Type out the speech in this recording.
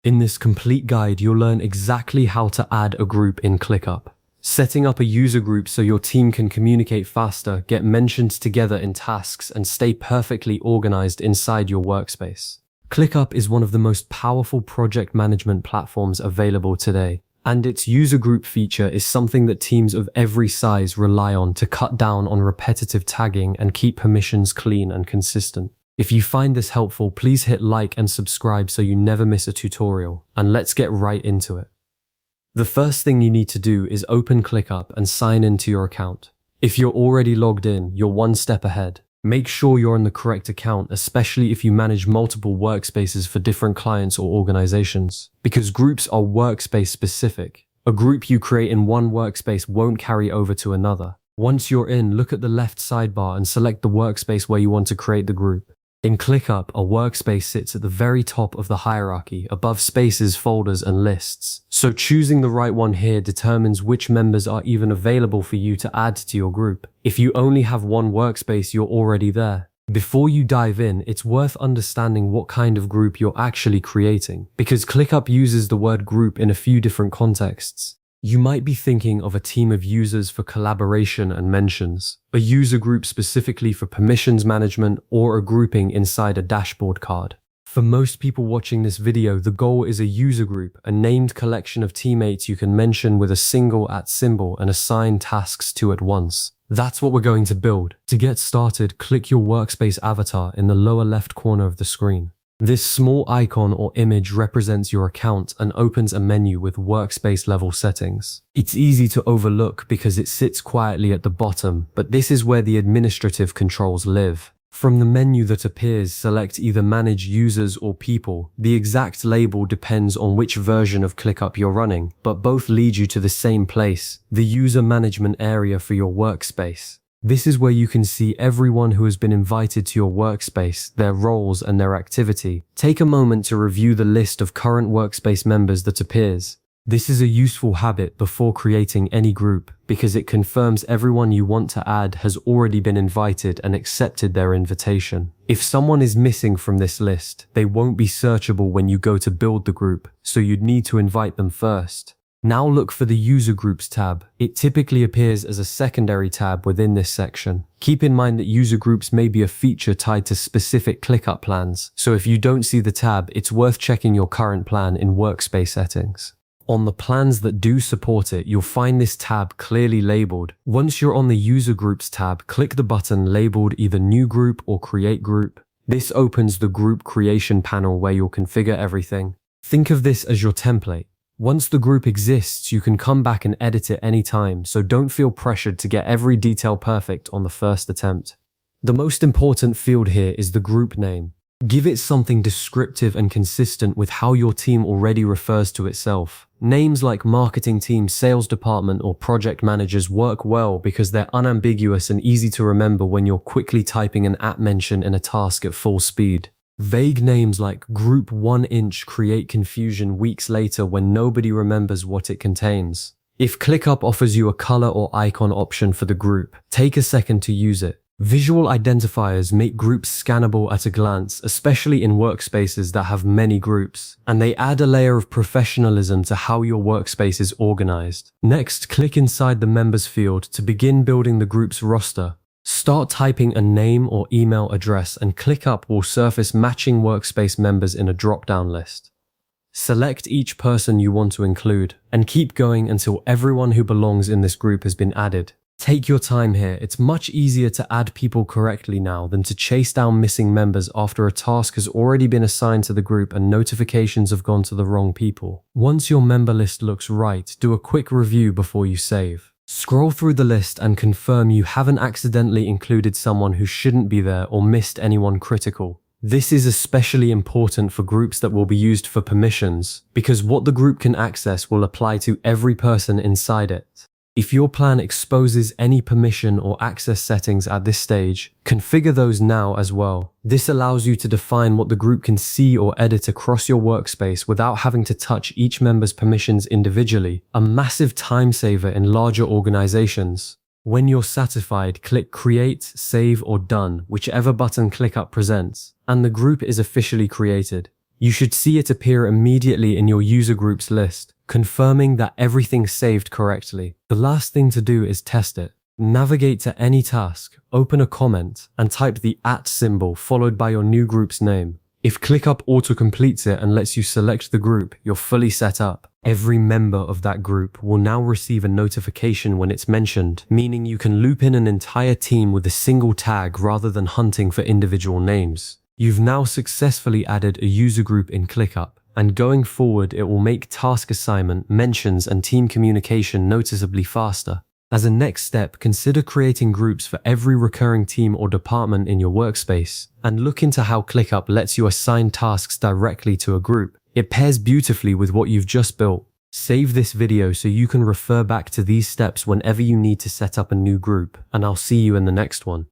In this complete guide, you'll learn exactly how to add a group in ClickUp, setting up a user group so your team can communicate faster, get mentioned together in tasks, and stay perfectly organized inside your workspace. ClickUp is one of the most powerful project management platforms available today, and its user group feature is something that teams of every size rely on to cut down on repetitive tagging and keep permissions clean and consistent. If you find this helpful, please hit like and subscribe so you never miss a tutorial, and let's get right into it. The first thing you need to do is open ClickUp and sign into your account. If you're already logged in, you're one step ahead. Make sure you're on the correct account, especially if you manage multiple workspaces for different clients or organizations, because groups are workspace specific. A group you create in one workspace won't carry over to another. Once you're in, look at the left sidebar and select the workspace where you want to create the group. In ClickUp, a workspace sits at the very top of the hierarchy, above spaces, folders, and lists. So choosing the right one here determines which members are even available for you to add to your group. If you only have one workspace, you're already there. Before you dive in, it's worth understanding what kind of group you're actually creating, because ClickUp uses the word group in a few different contexts. You might be thinking of a team of users for collaboration and mentions, a user group specifically for permissions management, or a grouping inside a dashboard card. For most people watching this video, the goal is a user group, a named collection of teammates you can mention with a single @ symbol and assign tasks to at once. That's what we're going to build. To get started, click your workspace avatar in the lower left corner of the screen. This small icon or image represents your account and opens a menu with workspace level settings. It's easy to overlook because it sits quietly at the bottom, but this is where the administrative controls live. From the menu that appears, select either Manage Users or People. The exact label depends on which version of ClickUp you're running, but both lead you to the same place, the user management area for your workspace. This is where you can see everyone who has been invited to your workspace, their roles, and their activity. Take a moment to review the list of current workspace members that appears. This is a useful habit before creating any group, because it confirms everyone you want to add has already been invited and accepted their invitation. If someone is missing from this list, they won't be searchable when you go to build the group, so you'd need to invite them first. Now look for the User Groups tab. It typically appears as a secondary tab within this section. Keep in mind that user groups may be a feature tied to specific ClickUp plans, so if you don't see the tab, it's worth checking your current plan in Workspace settings. On the plans that do support it, you'll find this tab clearly labeled. Once you're on the User Groups tab, click the button labeled either New Group or Create Group. This opens the group creation panel where you'll configure everything. Think of this as your template. Once the group exists, you can come back and edit it anytime, so don't feel pressured to get every detail perfect on the first attempt. The most important field here is the group name. Give it something descriptive and consistent with how your team already refers to itself. Names like marketing team, sales department, or project managers work well because they're unambiguous and easy to remember when you're quickly typing an @ mention in a task at full speed. Vague names like Group 1-inch create confusion weeks later when nobody remembers what it contains. If ClickUp offers you a color or icon option for the group, take a second to use it. Visual identifiers make groups scannable at a glance, especially in workspaces that have many groups, and they add a layer of professionalism to how your workspace is organized. Next, click inside the Members field to begin building the group's roster. Start typing a name or email address, and ClickUp will surface matching workspace members in a drop-down list. Select each person you want to include, and keep going until everyone who belongs in this group has been added. Take your time here. It's much easier to add people correctly now than to chase down missing members after a task has already been assigned to the group and notifications have gone to the wrong people. Once your member list looks right, do a quick review before you save. Scroll through the list and confirm you haven't accidentally included someone who shouldn't be there or missed anyone critical. This is especially important for groups that will be used for permissions, because what the group can access will apply to every person inside it. If your plan exposes any permission or access settings at this stage, configure those now as well. This allows you to define what the group can see or edit across your workspace without having to touch each member's permissions individually, a massive time saver in larger organizations. When you're satisfied, click Create, Save, or Done, whichever button ClickUp presents, and the group is officially created. You should see it appear immediately in your user groups list, confirming that everything's saved correctly. The last thing to do is test it. Navigate to any task, open a comment, and type the @ symbol followed by your new group's name. If ClickUp auto-completes it and lets you select the group, you're fully set up. Every member of that group will now receive a notification when it's mentioned, meaning you can loop in an entire team with a single tag rather than hunting for individual names. You've now successfully added a user group in ClickUp, and going forward it will make task assignment, mentions, and team communication noticeably faster. As a next step, consider creating groups for every recurring team or department in your workspace, and look into how ClickUp lets you assign tasks directly to a group. It pairs beautifully with what you've just built. Save this video so you can refer back to these steps whenever you need to set up a new group, and I'll see you in the next one.